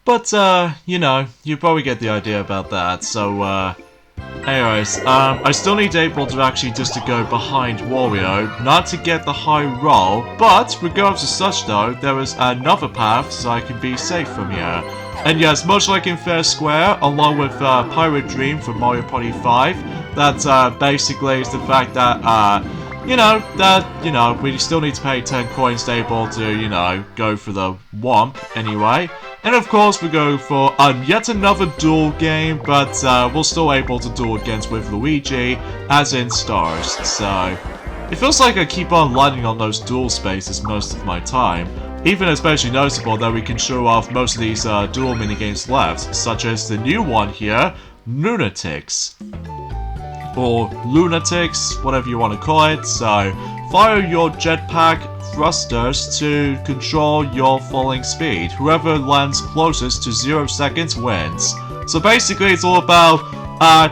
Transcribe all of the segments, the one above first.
But, you know, you probably get the idea about that, so, anyways, I still need April to actually just to go behind Wario, not to get the high roll, but regardless of such though, there is another path so I can be safe from here. And yes, much like in Fair Square, along with Pirate Dream from Mario Party 5, that basically is the fact that, we still need to pay 10 coins to able to, go for the Womp anyway. And of course we go for yet another duel game, but we're still able to duel against with Luigi, as in stars. So, it feels like I keep on landing on those duel spaces most of my time. Even especially noticeable that we can show off most of these duel minigames left, such as the new one here, Lunatics. Or Lunatics, whatever you want to call it. So, fire your jetpack thrusters to control your falling speed. Whoever lands closest to 0 seconds wins. So basically it's all about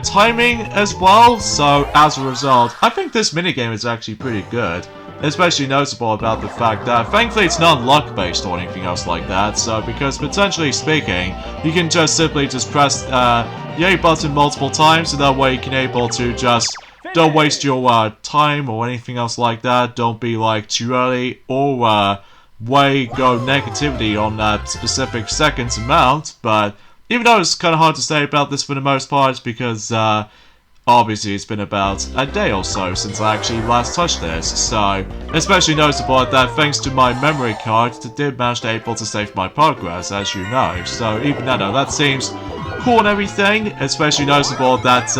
timing as well, so as a result, I think this minigame is actually pretty good. Especially noticeable about the fact that, thankfully it's not luck based or anything else like that, so because potentially speaking, you can just simply just press the A button multiple times, so that way you can able to just don't waste your time or anything else like that, don't be like too early or go negativity on that specific seconds amount, but even though it's kind of hard to say about this for the most part because obviously it's been about a day or so since I actually last touched this, so especially noticeable that thanks to my memory card, it did manage to able to save my progress, as you know, so even though that seems cool and everything, especially noticeable that,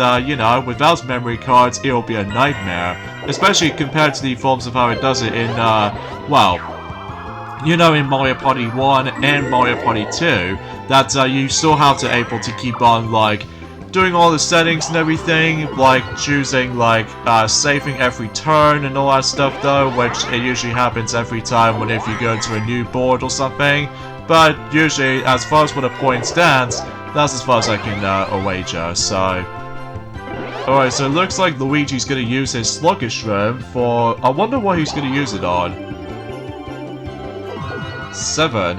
without memory cards, it'll be a nightmare, especially compared to the forms of how it does it in, in Mario Party 1 and Mario Party 2, that you still have to able to keep on, like, doing all the settings and everything, like choosing, like, saving every turn and all that stuff though, which it usually happens every time if you go to a new board or something, but usually, as far as what a point stands, that's as far as I can wager, so... Alright, so it looks like Luigi's gonna use his Sluggish Room for... I wonder what he's gonna use it on. 7.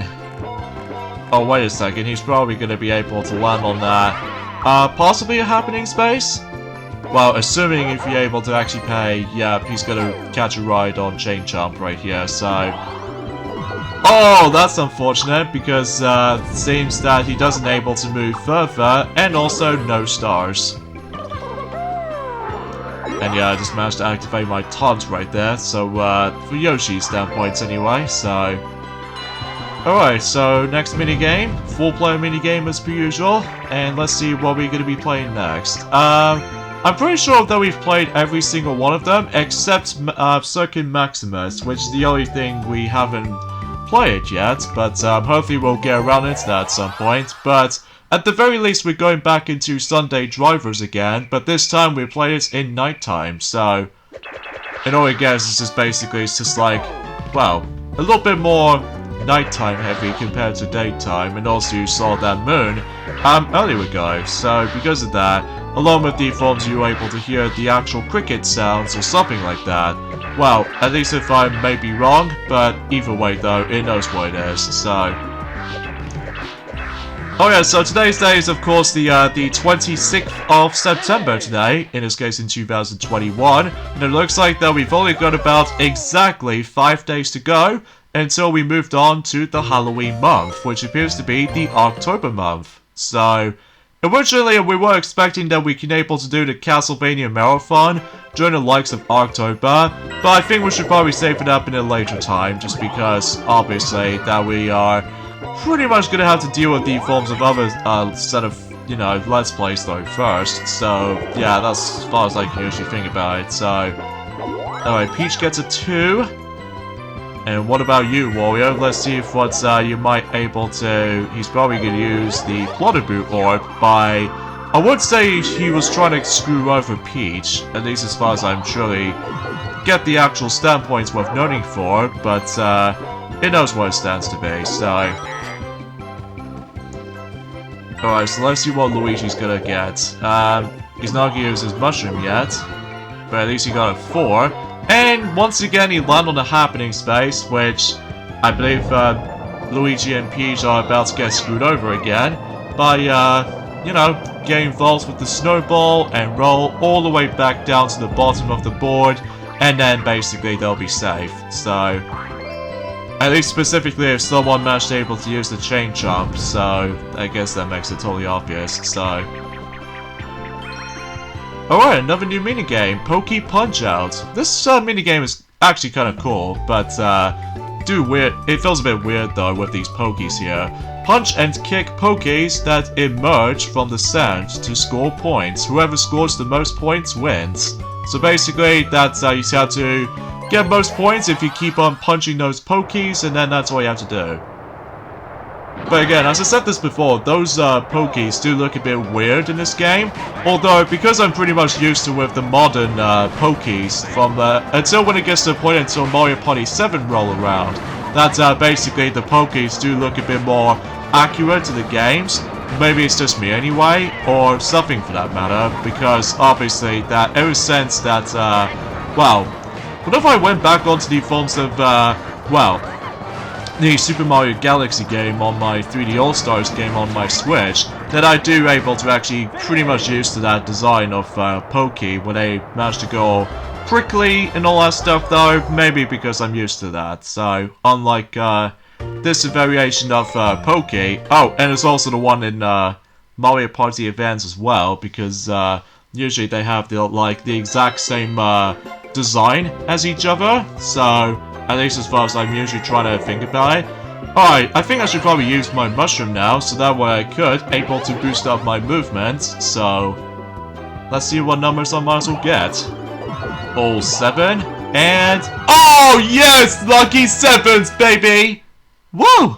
Oh, wait a second, he's probably gonna be able to land on that. Possibly a happening space? Well, assuming if you're able to actually pay, yeah, he's gonna catch a ride on Chain Jump right here, so... Oh, that's unfortunate, because it seems that he doesn't able to move further, and also no stars. And yeah, I just managed to activate my taunt right there, so for Yoshi's standpoints anyway, so... Alright, so next minigame, 4-player minigame as per usual, and let's see what we're going to be playing next. I'm pretty sure that we've played every single one of them, except Circuit Maximus, which is the only thing we haven't played yet, but hopefully we'll get around into that at some point, but at the very least we're going back into Sunday Drivers again, but this time we play it in nighttime, so in all it gets is just basically, it's just like, well, a little bit more nighttime heavy compared to daytime, and also you saw that moon earlier ago, so because of that, along with the forms you were able to hear the actual cricket sounds or something like that. Well, at least if I may be wrong, but either way though, it knows what it is, so... Oh yeah, so today's day is of course the 26th of September today, in this case in 2021, and it looks like that we've only got about exactly 5 days to go until we moved on to the Halloween month, which appears to be the October month. So, originally we were expecting that we can able to do the Castlevania Marathon during the likes of October, but I think we should probably save it up in a later time, just because, obviously, that we are pretty much gonna have to deal with the forms of other set of, Let's Plays though first, so, yeah, that's as far as I can usually think about it, so... Alright, Peach gets a 2. And what about you, Wario? Let's see if what you might able to... He's probably going to use the Plotter Boot Orb by... I would say he was trying to screw over Peach, at least as far as I'm surely get the actual standpoints worth noting for, but it knows what it stands to be, so... Alright, so let's see what Luigi's gonna get. He's not gonna use his mushroom yet, but at least he got a 4. And once again, he landed on the happening space, which I believe Luigi and Peach are about to get screwed over again by, you know, get involved with the snowball and roll all the way back down to the bottom of the board, and then basically they'll be safe. So, at least specifically if someone managed able to use the chain jump, so I guess that makes it totally obvious. So, alright, another new minigame, Pokey Punch Out. This minigame is actually kind of cool, but it feels a bit weird though with these pokies here. Punch and kick pokies that emerge from the sand to score points. Whoever scores the most points wins. So basically, that's you have to get most points if you keep on punching those pokies, and then that's all you have to do. But again, as I said this before, those pokies do look a bit weird in this game. Although, because I'm pretty much used to with the modern pokies from until when it gets to the point until Mario Party 7 roll around, that basically the pokies do look a bit more accurate to the games. Maybe it's just me anyway, or something for that matter, because obviously that ever since that, well, what if I went back onto the forms of, well, the Super Mario Galaxy game on my 3D All-Stars game on my Switch, that I do able to actually pretty much used to that design of Pokey when they managed to go prickly and all that stuff though, maybe because I'm used to that. So, unlike this variation of Pokey, oh, and it's also the one in Mario Party Advance as well, because usually they have the exact same design as each other, so at least as far as I'm usually trying to think about it. Alright, I think I should probably use my mushroom now, so that way I could able to boost up my movement. So let's see what numbers I might as well get. All 7 and oh yes, lucky 7s, baby! Woo!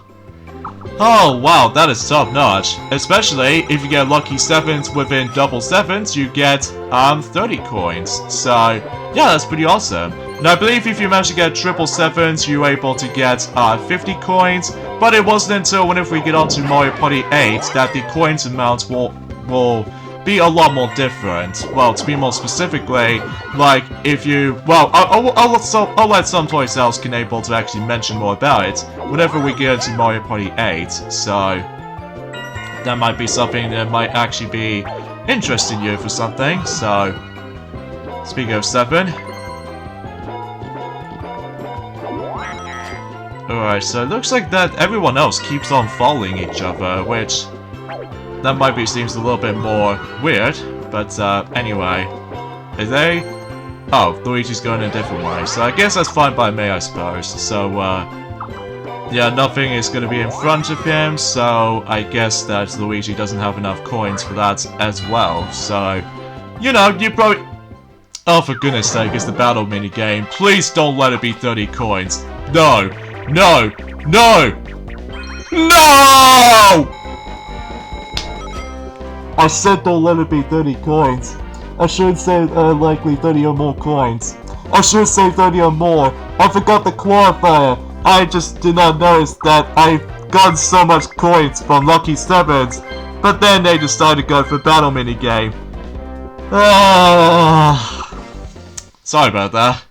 Oh wow, that is top notch. Especially if you get lucky 7s within double 7s, you get 30 coins. So yeah, that's pretty awesome. And I believe if you manage to get triple 7s, you're able to get 50 coins. But it wasn't until whenever we get onto Mario Party 8 that the coins amount will be a lot more different. Well, to be more specifically, like if you, well, I'll let some toys else can able to actually mention more about it whenever we get into Mario Party 8. So that might be something that might actually be interesting you for something. So speaking of 7. Alright, so it looks like that everyone else keeps on following each other, which that might be seems a little bit more weird, but anyway. Is they? Oh, Luigi's going a different way, so I guess that's fine by me, I suppose. So, yeah, nothing is going to be in front of him, so I guess that Luigi doesn't have enough coins for that as well. So, you know, you probably... Oh, for goodness sake, it's the battle minigame. Please don't let it be 30 coins. No! No! No! No! I said don't let it be 30 coins. I should say likely 30 or more coins. I should say 30 or more. I forgot the qualifier. I just did not notice that I got so much coins from Lucky 7s. But then they decided to go for battle minigame. Sorry about that.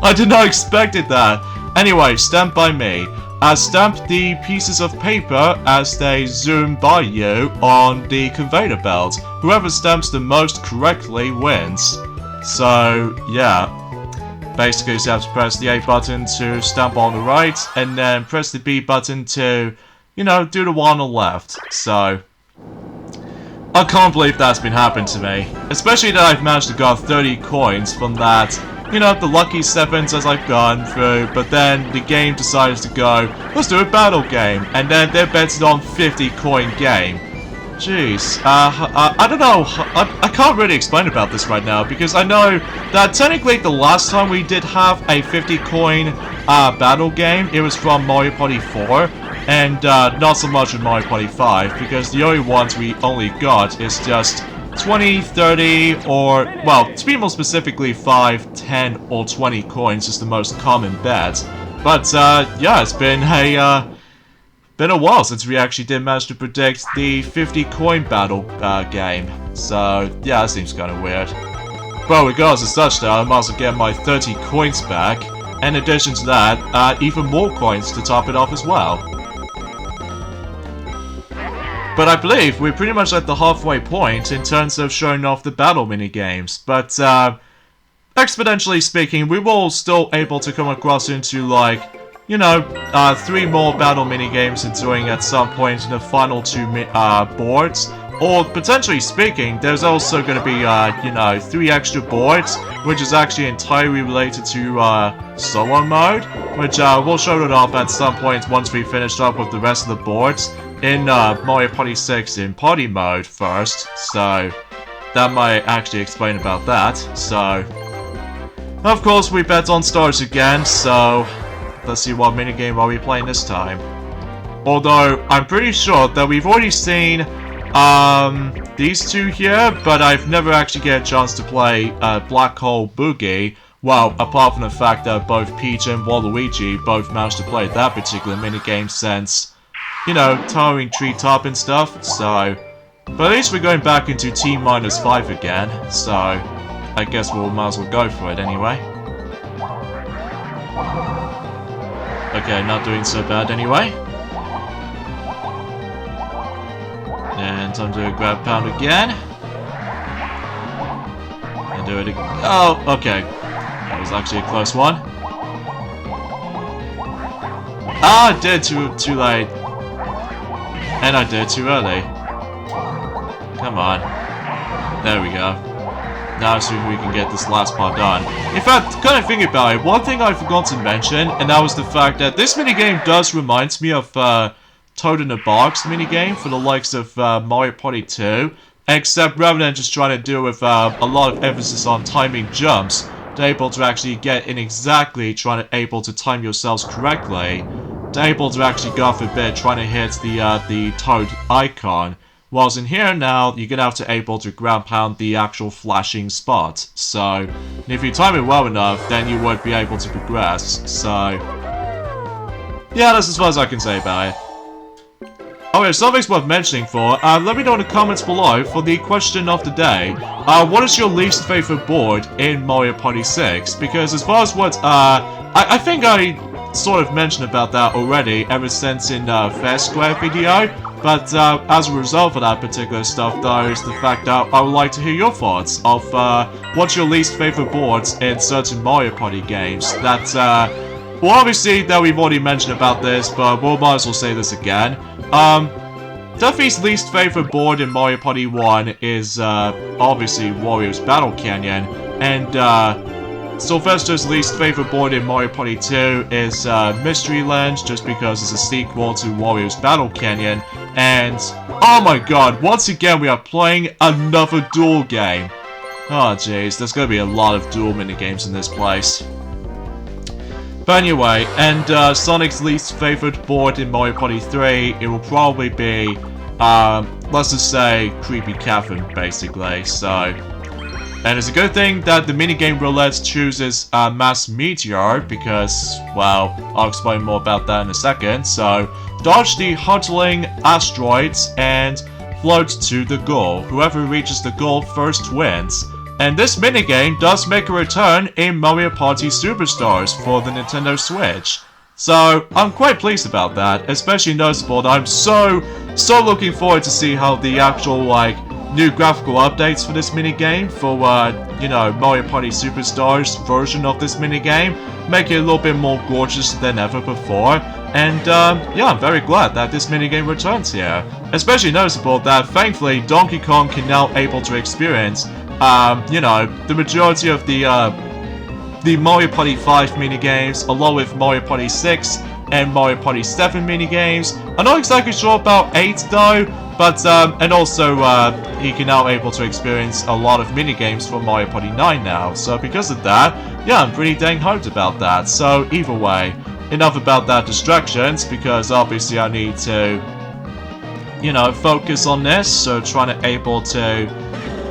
I did not expect that. Anyway, stamp by me. Stamp the pieces of paper as they zoom by you on the conveyor belt. Whoever stamps the most correctly wins. So, yeah. Basically, you have to press the A button to stamp on the right, and then press the B button to, you know, do the one on the left. So, I can't believe that's been happening to me. Especially that I've managed to get 30 coins from that, you know, the lucky 7s as I've gone through, but then the game decides to go, let's do a battle game, and then they're betting on 50 coin game. Jeez, I don't know, I can't really explain about this right now, because I know that technically the last time we did have a 50 coin battle game, it was from Mario Party 4, and not so much in Mario Party 5, because the only ones we only got is just 20, 30, or, well, to be more specifically, 5, 10, or 20 coins is the most common bet. But, yeah, it's been a while since we actually did manage to predict the 50 coin battle game. So, yeah, that seems kind of weird. But regardless of such, though, I might as well get my 30 coins back. In addition to that, even more coins to top it off as well. But I believe we're pretty much at the halfway point in terms of showing off the battle minigames. But exponentially speaking, we will still able to come across into like, you know, 3 more battle minigames and doing at some point in the final 2 boards. Or, potentially speaking, there's also going to be, you know, 3 extra boards, which is actually entirely related to solo mode, which we'll show it off at some point once we finish up with the rest of the boards in Mario Party 6 in party mode first. So, that might actually explain about that. So, of course, we bet on stars again, so let's see what minigame are we playing this time. Although, I'm pretty sure that we've already seen these 2 here, but I've never actually get a chance to play Black Hole Boogie. Well, apart from the fact that both Peach and Waluigi both managed to play that particular minigame since, you know, towering treetop and stuff, so... But at least we're going back into T-5 again, so I guess we might as well go for it anyway. Okay, not doing so bad anyway. And time to grab pound again. And do it again. Oh, okay. That was actually a close one. Ah, I did too late. And I did too early. Come on. There we go. Now I assume we can get this last part done. In fact, kind of thinking about it, one thing I forgot to mention, and that was the fact that this minigame does remind me of Toad in a Box minigame for the likes of Mario Party 2, except rather than just trying to do with a lot of emphasis on timing jumps, they're able to actually get in exactly trying to able to time yourselves correctly. They're able to actually go for a bit trying to hit the Toad icon, whilst in here now you're gonna have to able to ground pound the actual flashing spot. So if you time it well enough, then you would be able to progress. So yeah, that's as far as I can say about it. Okay, something's worth mentioning for. Let me know in the comments below for the question of the day. What is your least favorite board in Mario Party 6? Because as far as what, I think I sort of mentioned about that already ever since in Fair Square video. But as a result of that particular stuff, though, is the fact that I would like to hear your thoughts of what's your least favorite boards in certain Mario Party games. That, well, obviously that we've already mentioned about this, but we'll might as well say this again. Duffy's least favorite board in Mario Party 1 is, obviously Wario's Battle Canyon, and, Sylvester's least favorite board in Mario Party 2 is, Mystery Land, just because it's a sequel to Wario's Battle Canyon, and, oh my god, once again we are playing another duel game. Oh jeez, there's gonna be a lot of duel minigames in this place. But anyway, and Sonic's least favorite board in Mario Party 3, it will probably be, let's just say, Creepy Catherine, basically, so... And it's a good thing that the minigame roulette chooses Mass Meteor, because, well, I'll explain more about that in a second, so... Dodge the hurtling asteroids and float to the goal. Whoever reaches the goal first wins. And this minigame does make a return in Mario Party Superstars for the Nintendo Switch. So, I'm quite pleased about that, especially noticeable that I'm so looking forward to see how the actual, like, new graphical updates for this minigame, for, you know, Mario Party Superstars version of this minigame, make it a little bit more gorgeous than ever before. And, yeah, I'm very glad that this minigame returns here. Especially noticeable that, thankfully, Donkey Kong can now able to experience you know, the majority of the Mario Party 5 minigames, along with Mario Party 6 and Mario Party 7 minigames. I'm not exactly sure about 8 though, but, and also, he can now able to experience a lot of minigames for Mario Party 9 now. So because of that, yeah, I'm pretty dang hyped about that. So either way, enough about that distractions, because obviously I need to, you know, focus on this, so trying to able to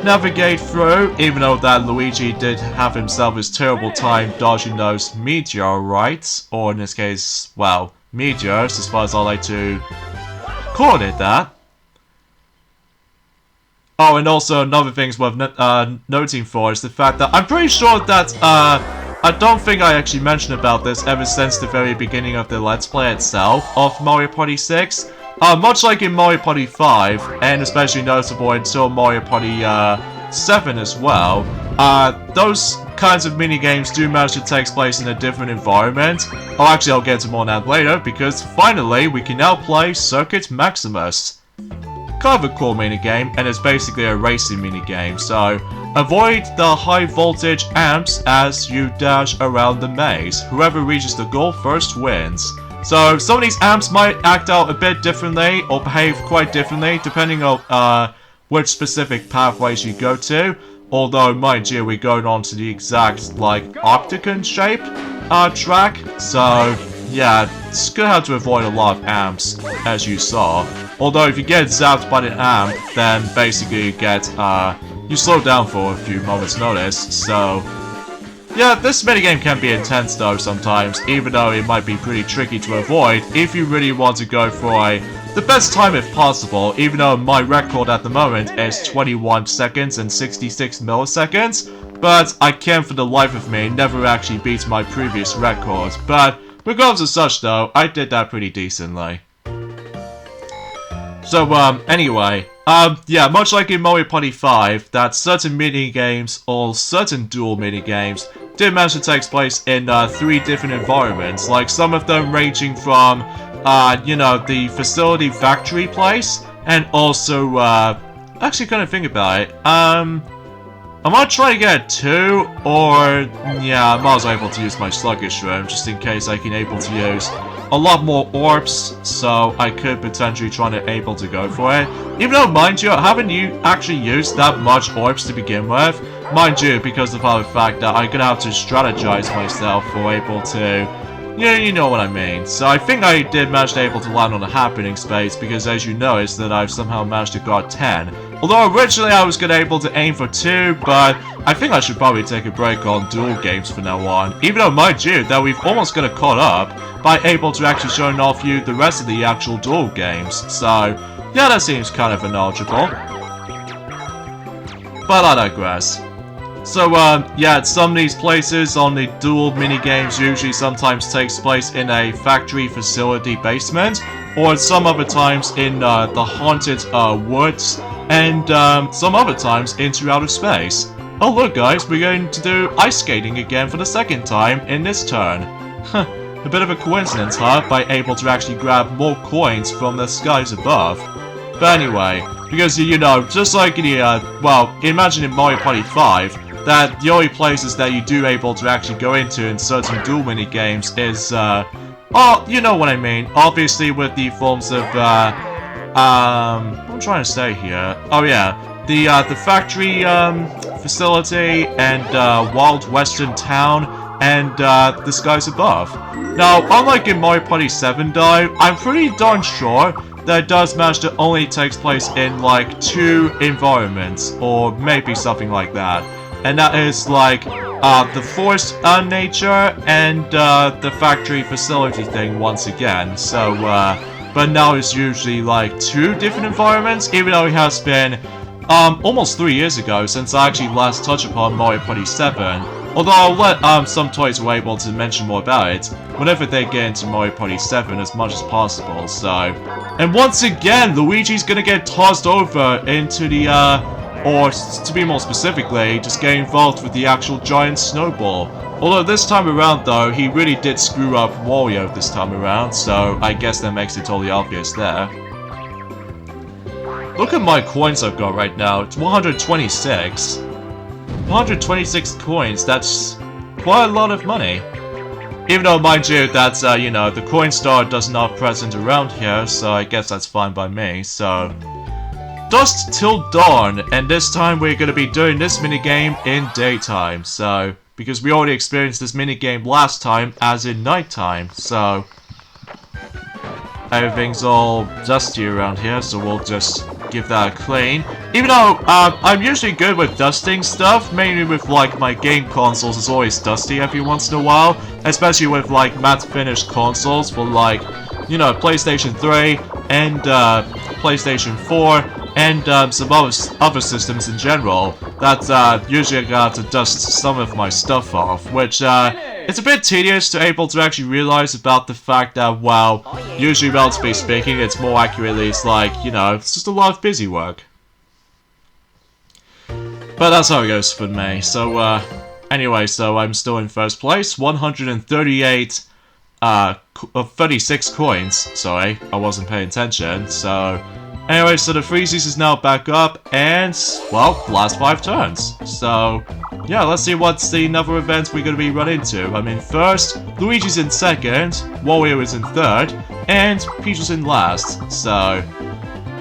navigate through, even though that Luigi did have himself his terrible time dodging those meteorites, or in this case, well, meteors, as far as I like to call it that. Oh, and also another thing worth noting for is the fact that I'm pretty sure that, I don't think I actually mentioned about this ever since the very beginning of the Let's Play itself of Mario Party 6, much like in Mario Party 5, and especially noticeable until Mario Party 7 as well, those kinds of minigames do manage to take place in a different environment. Oh, actually, I'll get to more on that later, because finally, we can now play Circuit Maximus. Kind of a cool minigame, and it's basically a racing minigame, so avoid the high voltage amps as you dash around the maze. Whoever reaches the goal first wins. So some of these amps might act out a bit differently, or behave quite differently, depending on which specific pathways you go to. Although, mind you, we're going on to the exact, like, octagon-shaped track. So, yeah, it's gonna have to avoid a lot of amps, as you saw. Although, if you get zapped by the amp, then basically you get, you slow down for a few moments' notice. So, yeah, this minigame can be intense though sometimes, even though it might be pretty tricky to avoid if you really want to go for the best time if possible, even though my record at the moment is 21 seconds and 66 milliseconds, but I can for the life of me never actually beat my previous record. But regardless of such though, I did that pretty decently. So, anyway, yeah, much like in Mario Party 5, that certain minigames, or certain dual minigames, did manage to take place in 3 different environments, like some of them ranging from, you know, the facility factory place, and also, actually kind of think about it, I might try to get 2, or, yeah, I was able to use my sluggish room, just in case I can able to use a lot more orbs, so I could potentially try to able to go for it. Even though, mind you, I haven't actually used that much orbs to begin with. Mind you, because of the fact that I'm gonna have to strategize myself for able to, yeah, you know what I mean. So I think I did manage to able to land on a happening space, because as you notice that I've somehow managed to got 10. Although originally I was gonna able to aim for 2, but I think I should probably take a break on dual games from now on. Even though, mind you, that we've almost got caught up by able to actually showing off you the rest of the actual dual games. So, yeah, that seems kind of knowledgeable. But I digress. So, yeah, some of these places on the dual minigames usually sometimes takes place in a factory facility basement, or some other times in the haunted woods, and some other times into outer space. Oh look guys, we're going to do ice skating again for the second time in this turn. A bit of a coincidence, huh? By able to actually grab more coins from the skies above. But anyway, because you know, just like in the, well, imagine in Mario Party 5, that the only places that you do able to actually go into in certain dual minigames is, oh, you know what I mean. Obviously with the forms of, what I'm trying to say here. Oh yeah, the factory, facility, and, Wild Western Town, and, the skies above. Now, unlike in Mario Party 7 though, I'm pretty darn sure that it does manage to only takes place in, like, 2 environments, or maybe something like that. And that is, like, the forest nature, and, the factory facility thing once again. So, but now it's usually, like, 2 different environments, even though it has been, almost 3 years ago since I actually last touched upon Mario Party 7. Although I'll let, some toys were able to mention more about it whenever they get into Mario Party 7 as much as possible, so... And once again, Luigi's gonna get tossed over into the, or to be more specifically, just get involved with the actual giant snowball. Although this time around though, he really did screw up Wario this time around, so I guess that makes it totally obvious there. Look at my coins I've got right now, it's 126. 126 coins, that's quite a lot of money. Even though, mind you, that's, you know, the coin star does not present around here, so I guess that's fine by me, so... Dusk till dawn, and this time we're gonna be doing this minigame in daytime, so... Because we already experienced this minigame last time as in nighttime, so... Everything's all dusty around here, so we'll just give that a clean. Even though, I'm usually good with dusting stuff, mainly with, like, my game consoles is always dusty every once in a while. Especially with, like, matte finished consoles for, like, you know, PlayStation 3 and, PlayStation 4 and some other systems in general that usually I got to dust some of my stuff off, which it's a bit tedious to able to actually realize about the fact that, well, usually relatively speaking, it's more accurately, it's like, you know, it's just a lot of busy work. But that's how it goes for me. So, anyway, so I'm still in first place, 138, 36 coins, sorry, I wasn't paying attention, so... Anyway, so the freezies is now back up, and, well, last 5 turns. So, yeah, let's see what's the other events we're going to be running into. I mean, first, Luigi's in second, Wario is in third, and Peach is in last. So,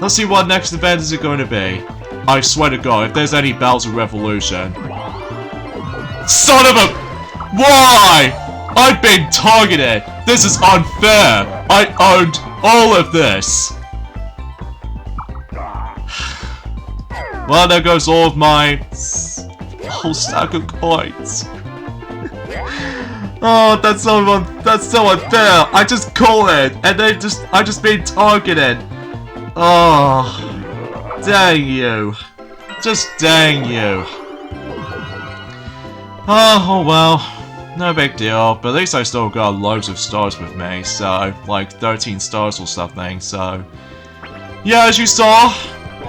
let's see what next event is it going to be. I swear to God, if there's any Bowser Revolution... Son of a... Why? I've been targeted! This is unfair! I owned all of this! Well, there goes all of my whole stack of coins. Oh, that's so unfair. I just call it, and then I just been targeted. Oh, dang you! Just dang you! Oh well, no big deal. But at least I still got loads of stars with me, so like 13 stars or something. So yeah, as you saw.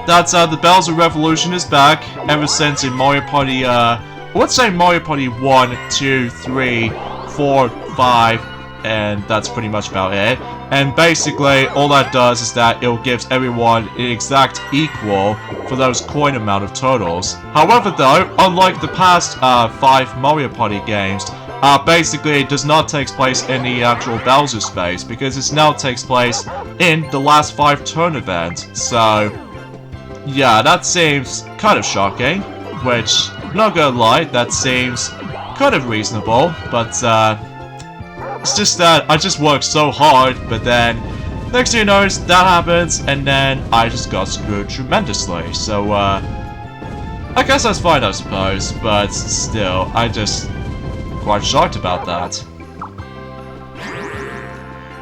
That's the Bowser Revolution is back ever since in Mario Party, let's say Mario Party 1, 2, 3, 4, 5, and that's pretty much about it. And basically, all that does is that it gives everyone an exact equal for those coin amount of totals. However though, unlike the past 5 Mario Party games, basically it does not take place in the actual Bowser space, because it now takes place in the last 5 turn event, so... Yeah, that seems kind of shocking, which, not gonna lie, that seems kind of reasonable, but it's just that I just worked so hard, but then, next thing you know, that happens, and then I just got screwed tremendously, so I guess that's fine, I suppose, but still, I just quite shocked about that.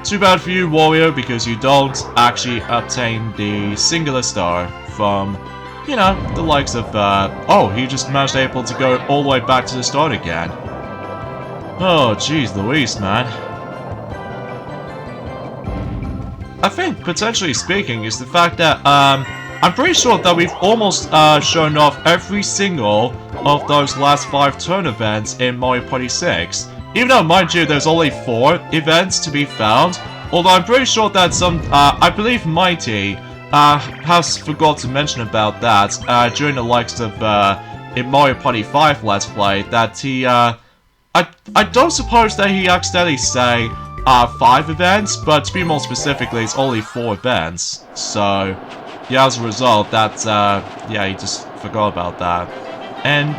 Too bad for you, Wario, because you don't actually obtain the singular star from, you know, the likes of, oh, he just managed able to go all the way back to the start again. Oh, jeez Louise, man. I think, potentially speaking, is the fact that, I'm pretty sure that we've almost, shown off every single of those last 5 turn events in Mario Party 6. Even though, mind you, there's only 4 events to be found, although I'm pretty sure that some, I believe Mighty, has forgot to mention about that, during the likes of, in Mario Party 5 Let's Play, that he, I don't suppose that he accidentally say, 5 events, but to be more specifically, it's only 4 events, so, yeah, as a result, that, yeah, he just forgot about that. And,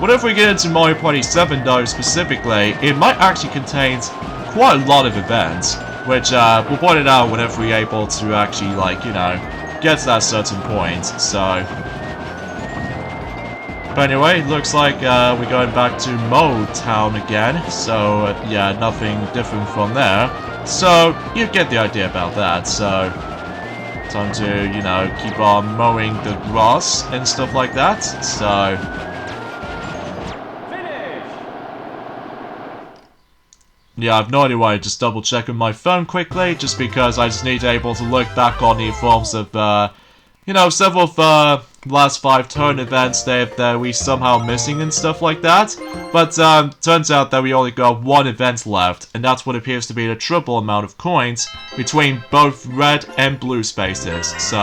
whenever we get into Mario Party 7, though, specifically, it might actually contain quite a lot of events, which, we'll point it out whenever we're able to actually, like, you know, get to that certain point, so... But anyway, looks like, we're going back to Mode Town again, so, yeah, nothing different from there. So, you get the idea about that, so... Time to, you know, keep on mowing the grass and stuff like that, so... Yeah, I have no idea why I just double check on my phone quickly, just because I just need to be able to look back on the forms of, you know, several of the last 5 turn events that we somehow missing and stuff like that. But, turns out that we only got 1 event left, and that's what appears to be the triple amount of coins between both red and blue spaces, so...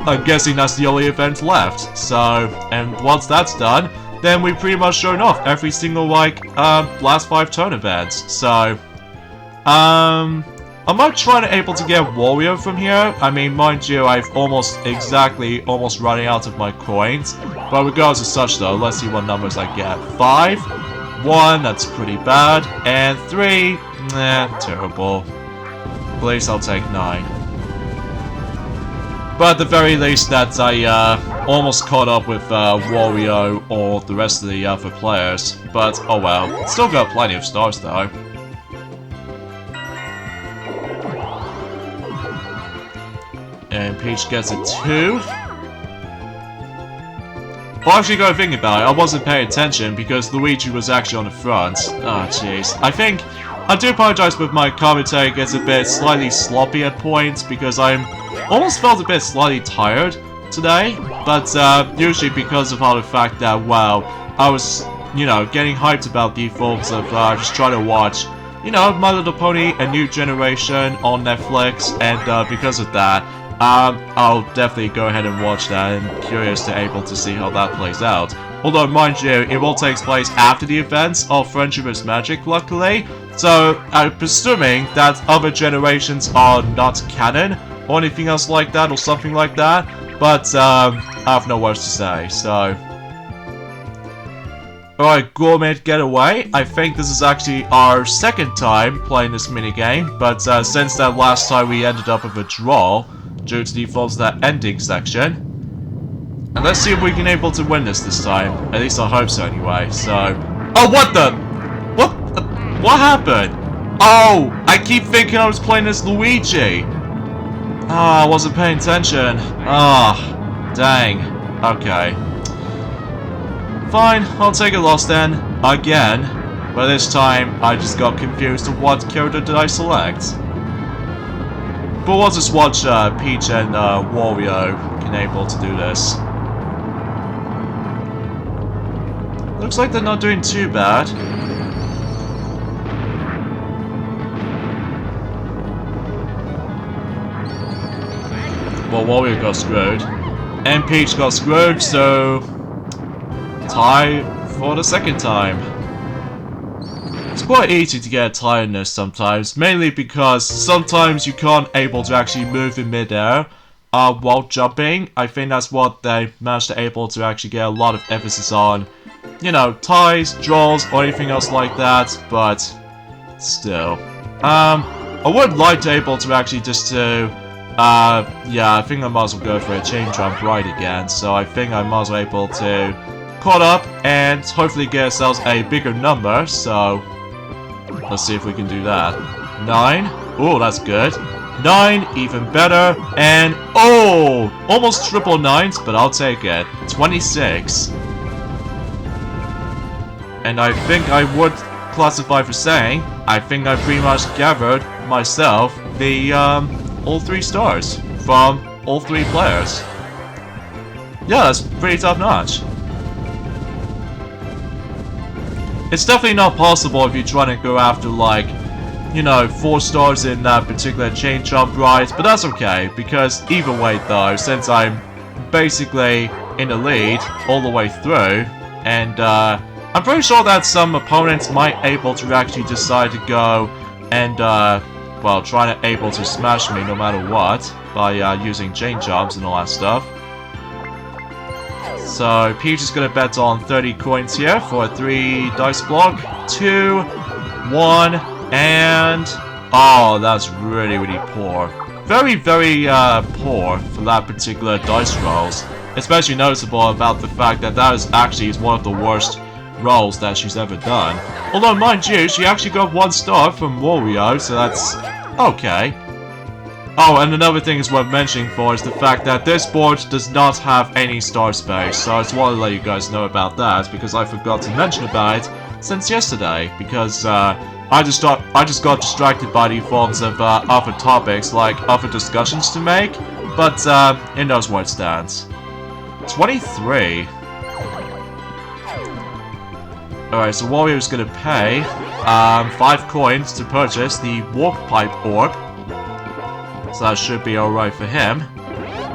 I'm guessing that's the only event left, so... And once that's done, then we've pretty much shown off every single, like, last 5 turn events, so... I'm not trying to able to get Wario from here. I mean, mind you, I've almost running out of my coins. But regardless of such though, let's see what numbers I get. 5, 1, that's pretty bad, and 3, nah, terrible. At least I'll take 9. But at the very least, that I almost caught up with Wario or the rest of the other players. But oh well, still got plenty of stars though. And Peach gets a 2. Well, actually, go think about it, I wasn't paying attention because Luigi was actually on the front. Oh, jeez. I do apologize, but my commentary gets a bit slightly sloppy at points because I'm almost felt a bit slightly tired today. But usually because of all the fact that, well, I was, you know, getting hyped about the forms of just trying to watch, you know, My Little Pony: A New Generation on Netflix, and because of that, I'll definitely go ahead and watch that. I'm curious to able to see how that plays out. Although, mind you, it all takes place after the events of Friendship is Magic, luckily. So, I'm presuming that other generations are not canon, or anything else like that, or something like that. But, I have no words to say, so... Alright, Gourmet Getaway. I think this is actually our second time playing this minigame, but since that last time we ended up with a draw, due to the faults of that ending section. And let's see if we can able to win this time. At least I hope so anyway, so... Oh, what the... What happened? Oh, I keep thinking I was playing as Luigi. Ah, I wasn't paying attention. Ah, dang. Okay. Fine, I'll take a loss then. Again. But this time, I just got confused of what character did I select. But we'll just watch Peach and Wario can able to do this. Looks like they're not doing too bad. Well, Wario got screwed. And Peach got screwed, so... tie for the second time. It's quite easy to get tiredness sometimes, mainly because sometimes you can't able to actually move in midair while jumping. I think that's what they managed to able to actually get a lot of emphasis on. You know, ties, draws, or anything else like that, but still. I would like to able to actually just to, yeah, I think I might as well go for a chain jump right again, so I think I might as well able to caught up and hopefully get ourselves a bigger number, so let's see if we can do that. 9. Oh, that's good. 9, even better. And, oh! Almost triple 9s, but I'll take it. 26. And I think I would classify for saying, I think I pretty much gathered myself the, all 3 stars from all 3 players. Yeah, that's pretty top notch. It's definitely not possible if you're trying to go after, like, you know, 4 stars in that particular chain jump ride, but that's okay, because either way though, since I'm basically in the lead all the way through, and I'm pretty sure that some opponents might able to actually decide to go and, well, try to able to smash me no matter what, by using chain jumps and all that stuff. So, Peach is gonna bet on 30 coins here for a 3 dice block. 2, 1, and... oh, that's really, really poor. Very, very poor for that particular dice rolls. Especially noticeable about the fact that that is actually one of the worst rolls that she's ever done. Although, mind you, she actually got 1 star from Wario, so that's okay. Oh, and another thing is worth mentioning for is the fact that this board does not have any star space, so I just want to let you guys know about that, because I forgot to mention about it since yesterday, because I just got distracted by the forms of other topics, like other discussions to make, but it knows where it stands. 23. Alright, so Wario's gonna pay 5 coins to purchase the Warp Pipe Orb. So that should be alright for him.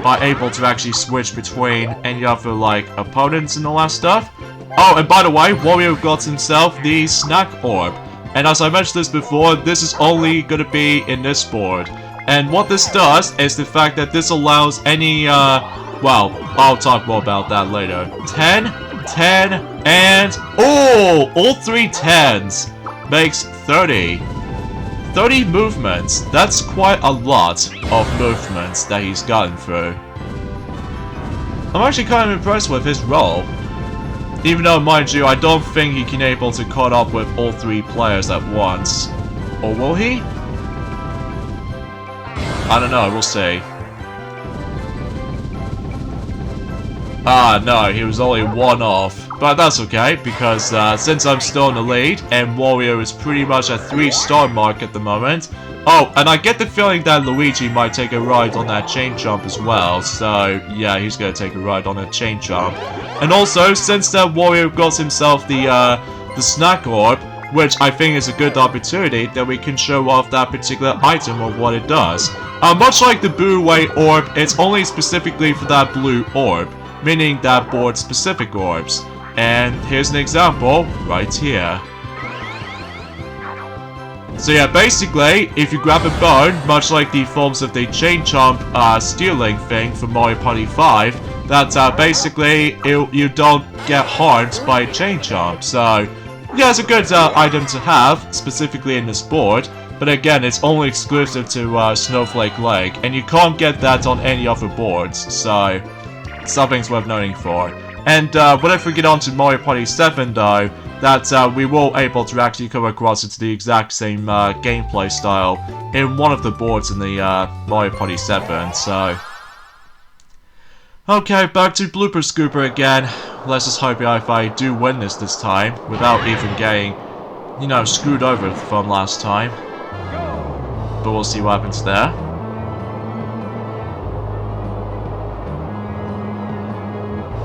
By able to actually switch between any other, like, opponents and all that stuff. Oh, and by the way, Wario got himself the Snack Orb. And as I mentioned this before, this is only gonna be in this board. And what this does is the fact that this allows any, well, I'll talk more about that later. 10, 10, and... oh! All 3 10s makes 30. 30 movements. That's quite a lot of movements that he's gotten through. I'm actually kind of impressed with his roll. Even though, mind you, I don't think he can able to caught up with all 3 players at once. Or will he? I don't know, we'll see. Ah, no, he was only one off. But that's okay, because since I'm still in the lead, and Wario is pretty much at 3-star mark at the moment. Oh, and I get the feeling that Luigi might take a ride on that chain jump as well. So, yeah, he's gonna take a ride on a chain jump. And also, since that Wario got himself the Snack Orb, which I think is a good opportunity that we can show off that particular item or what it does. Much like the Blue Way Orb, it's only specifically for that blue orb, meaning that board specific orbs. And here's an example right here. So yeah, basically, if you grab a bone, much like the forms of the chain chomp stealing thing from Mario Party 5, that basically you don't get harmed by a chain chomp. So yeah, it's a good item to have, specifically in this board. But again, it's only exclusive to Snowflake Lake, and you can't get that on any other boards. So something's worth noting for. And whenever we get on to Mario Party 7 though, that we will able to actually come across it's the exact same gameplay style in one of the boards in the Mario Party 7, so... Okay, back to Blooper Scooper again. Let's just hope if I do win this time, without even getting, you know, screwed over from last time. But we'll see what happens there.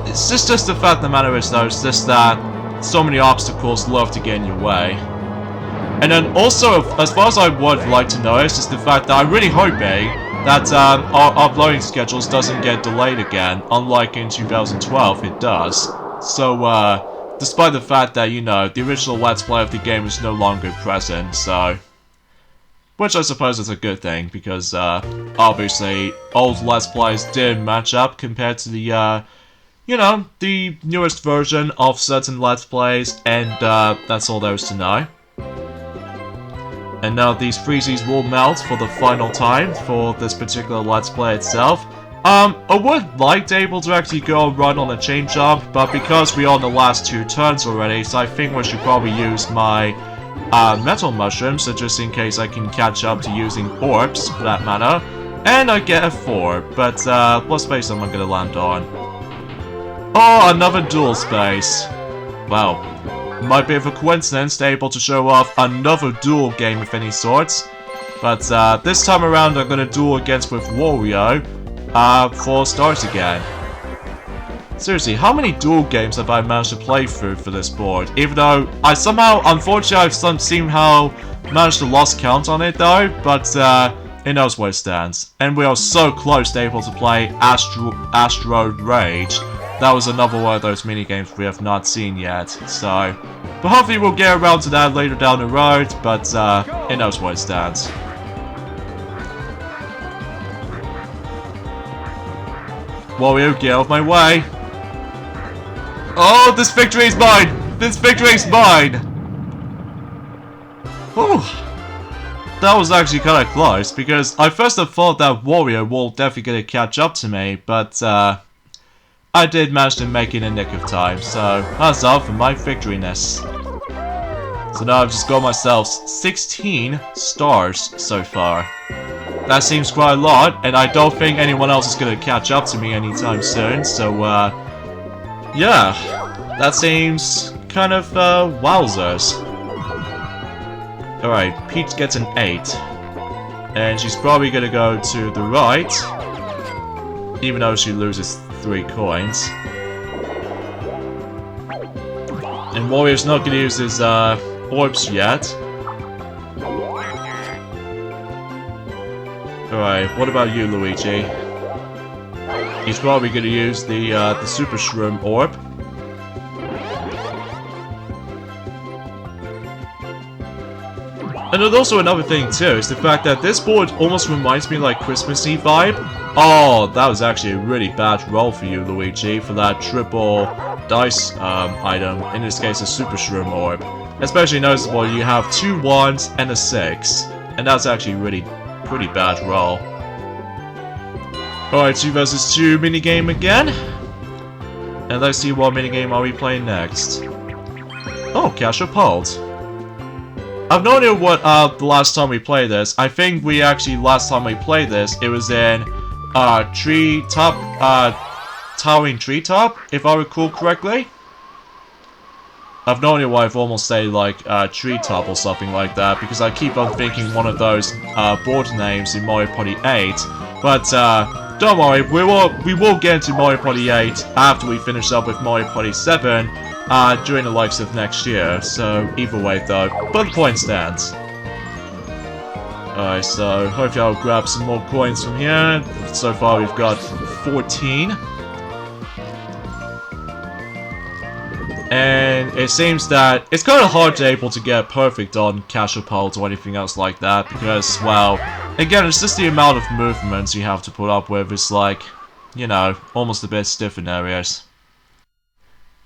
It's just the fact of the matter is though, it's just that so many obstacles love to get in your way. And then also, as far as I would like to notice, is the fact that I'm really hoping that our uploading schedules doesn't get delayed again, unlike in 2012 it does. So, despite the fact that, you know, the original Let's Play of the game is no longer present, so... Which I suppose is a good thing, because, obviously, old Let's Plays did match up compared to the, you know, the newest version of certain Let's Plays, and that's all there is to know. And now these freezies will melt for the final time for this particular Let's Play itself. I would like to able to actually go and run on a chain jump, but because we're on the last 2 turns already, so I think we should probably use my metal mushrooms, so just in case I can catch up to using orbs, for that matter. And I get a 4, but what space am I going to land on? Oh, another dual space. Wow. Might be of a coincidence to able to show off another duel game of any sorts. But this time around I'm going to duel against with Wario 4 stars again. Seriously, how many duel games have I managed to play through for this board? Even though I somehow, unfortunately, I've somehow managed to lose count on it though, but it knows where it stands. And we are so close to able to play Astro Rage. That was another one of those minigames we have not seen yet, so... But hopefully we'll get around to that later down the road, but it knows where it stands. Wario, get out of my way! Oh, this victory is mine! This victory is mine! Whew. That was actually kind of close, because I first have thought that Wario will definitely gonna catch up to me, but I did manage to make it in a nick of time, so that's all for my victoryness. So now I've just got myself 16 stars so far. That seems quite a lot, and I don't think anyone else is going to catch up to me anytime soon, so yeah, that seems kind of wowzers. Alright, Peach gets an 8, and she's probably going to go to the right, even though she loses 3 coins. And Wario's not going to use his orbs yet. Alright, what about you, Luigi? He's probably going to use the Super Shroom Orb. And there's also another thing too, is the fact that this board almost reminds me like Christmassy vibe. Oh, that was actually a really bad roll for you, Luigi, for that triple dice item, in this case a Super Shroom Orb. Especially noticeable, you have 2 1s and a 6, and that's actually really pretty bad roll. Alright, 2 versus 2 minigame again. And let's see what minigame are we playing next. Oh, Cash or Pult. I've no idea what the last time we played this. I think last time we played this, it was in top towering treetop, if I recall correctly. I've no idea why I've almost said like treetop or something like that, because I keep on thinking one of those board names in Mario Party 8. But don't worry, we will get into Mario Party 8 after we finish up with Mario Party 7 during the likes of next year. So either way though, but the point stands. Alright, so hopefully I'll grab some more coins from here. So far we've got 14. And it seems that it's kind of hard to able to get perfect on catapult or anything else like that, because, well, again, it's just the amount of movements you have to put up with. It's like, you know, almost a bit stiff in areas.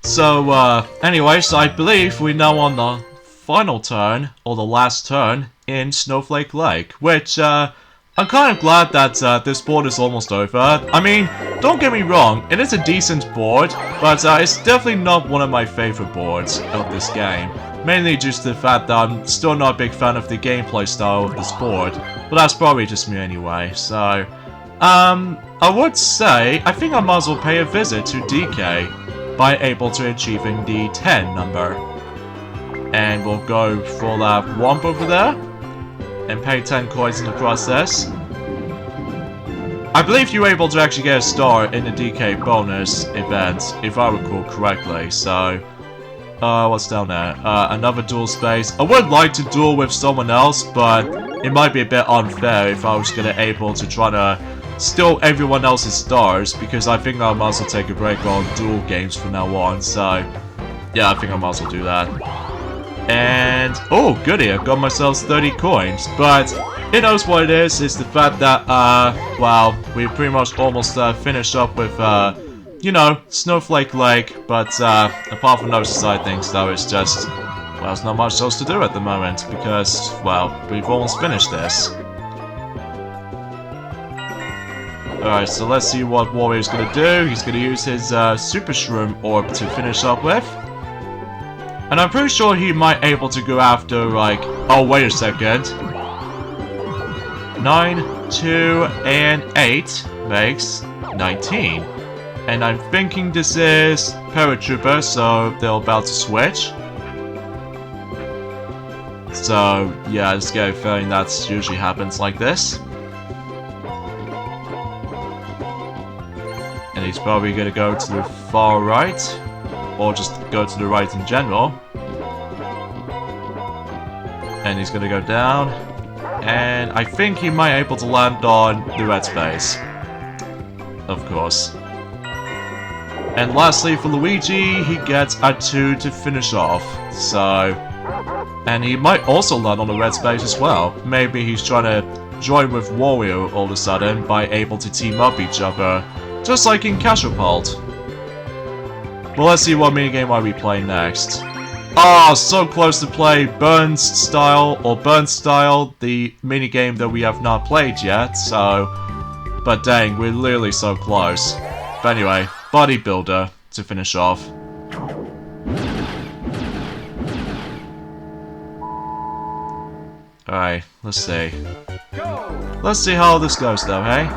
So, anyways, I believe we're now on the final turn, or the last turn, in Snowflake Lake, which, I'm kind of glad that this board is almost over. I mean, don't get me wrong, it is a decent board, but it's definitely not one of my favorite boards of this game. Mainly due to the fact that I'm still not a big fan of the gameplay style of this board, but that's probably just me anyway, so... I would say, I think I might as well pay a visit to DK by able to achieving the 10 number. And we'll go for that womp over there. And pay 10 coins in the process. I believe you were able to actually get a star in the DK bonus event, if I recall correctly, so... what's down there? Another duel space. I would like to duel with someone else, but it might be a bit unfair if I was gonna able to try to steal everyone else's stars, because I think I might as well take a break on duel games from now on, so... yeah, I think I might as well do that. And, oh goody, I've got myself 30 coins, but it knows what it is, it's the fact that, well, we pretty much almost finished up with, you know, Snowflake Lake, but apart from those side things though, it's just, well, there's not much else to do at the moment, because, well, we've almost finished this. Alright, so let's see what Warrior's gonna do. He's gonna use his Super Shroom Orb to finish up with. And I'm pretty sure he might able to go after, like... oh, wait a second. 9, 2, and 8 makes 19. And I'm thinking this is Paratrooper, so they're about to switch. So, yeah, I just get a feeling that usually happens like this. And he's probably gonna go to the far right. Or just go to the right in general. And he's gonna go down. And I think he might be able to land on the red space. Of course. And lastly for Luigi, he gets a 2 to finish off. So... and he might also land on the red space as well. Maybe he's trying to join with Wario all of a sudden by able to team up each other. Just like in Catapult. Well, let's see what minigame I'll be playing next. Oh, so close to play Burn Style, the minigame that we have not played yet, so... but dang, we're literally so close. But anyway, Bodybuilder to finish off. Alright, let's see. Let's see how this goes though, hey?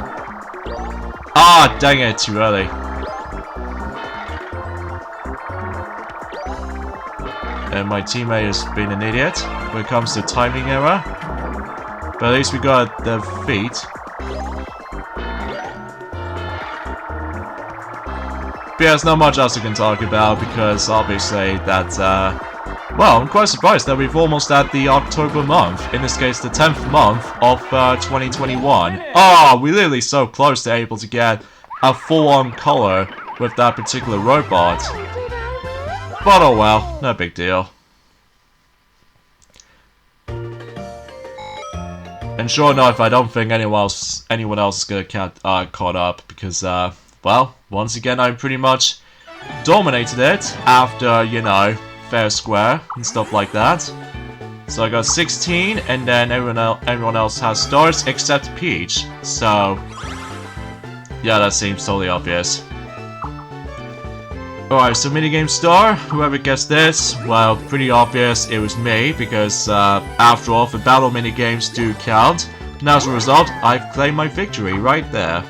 Ah, dang it, too early. And my teammate has been an idiot when it comes to timing error. But at least we got the feet. But yeah, there's not much else I can talk about because obviously that, well, I'm quite surprised that we've almost at the October month. In this case, the 10th month of 2021. Oh, we're literally so close to able to get a full-on color with that particular robot. But oh well, no big deal. And sure enough, I don't think anyone else is gonna get caught up because, well, once again, I pretty much dominated it after, you know, fair square and stuff like that. So I got 16, and then everyone else has stars except Peach. So yeah, that seems totally obvious. Alright, so minigame star, whoever gets this, well, pretty obvious it was me, because after all, the battle minigames do count, and as a result, I've claimed my victory right there.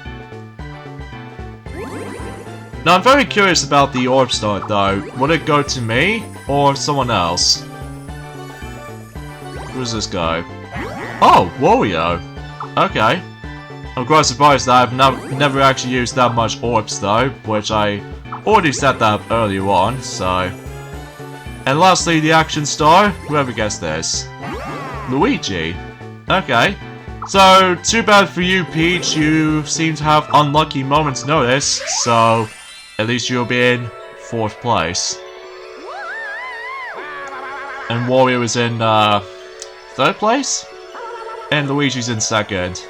Now, I'm very curious about the orb star, though. Would it go to me, or someone else? Who's this guy? Oh, Wario! Okay. I'm quite surprised that I've never actually used that much orbs, though, which I already set that up earlier on, so... And lastly, the action star. Whoever gets this. Luigi. Okay. So, too bad for you, Peach. You seem to have unlucky moments notice, so... At least you'll be in 4th place. And Wario is in, 3rd place? And Luigi's in 2nd.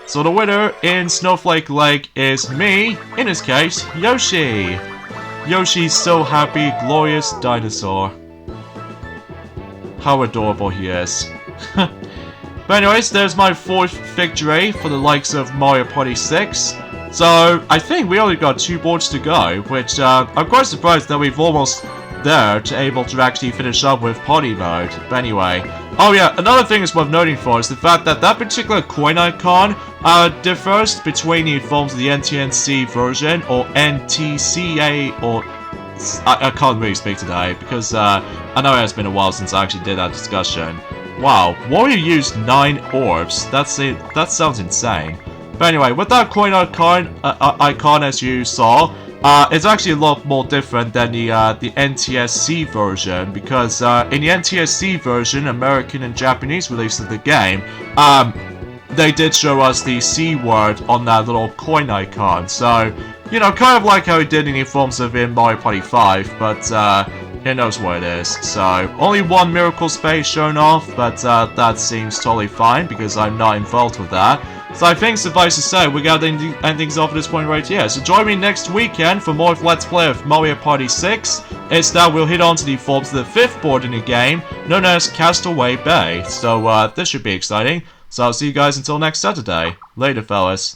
So the winner in Snowflake Lake is me, in this case, Yoshi! Yoshi's so happy, glorious dinosaur. How adorable he is. But anyways, there's my 4th victory for the likes of Mario Party 6. So, I think we only got 2 boards to go, which I'm quite surprised that we've almost there to able to actually finish up with party mode. But anyway. Oh yeah, another thing is worth noting for is the fact that that particular coin icon differs between the forms of the NTNC version or NTCA or... I can't really speak today because I know it has been a while since I actually did that discussion. Wow, Wario used 9 orbs. That sounds insane. But anyway, with that coin icon as you saw, it's actually a lot more different than the NTSC version, because in the NTSC version, American and Japanese release of the game, they did show us the C word on that little coin icon. So, you know, kind of like how it did in the forms of in Mario Party 5, but it knows what it is. So, only 1 miracle space shown off, but that seems totally fine because I'm not involved with that. So I think suffice to say, we got to end things off at this point right here. So join me next weekend for more of Let's Play of Mario Party 6. Instead, we'll hit on to the forms of the 5th board in the game, known as Castaway Bay. So this should be exciting. So I'll see you guys until next Saturday. Later, fellas.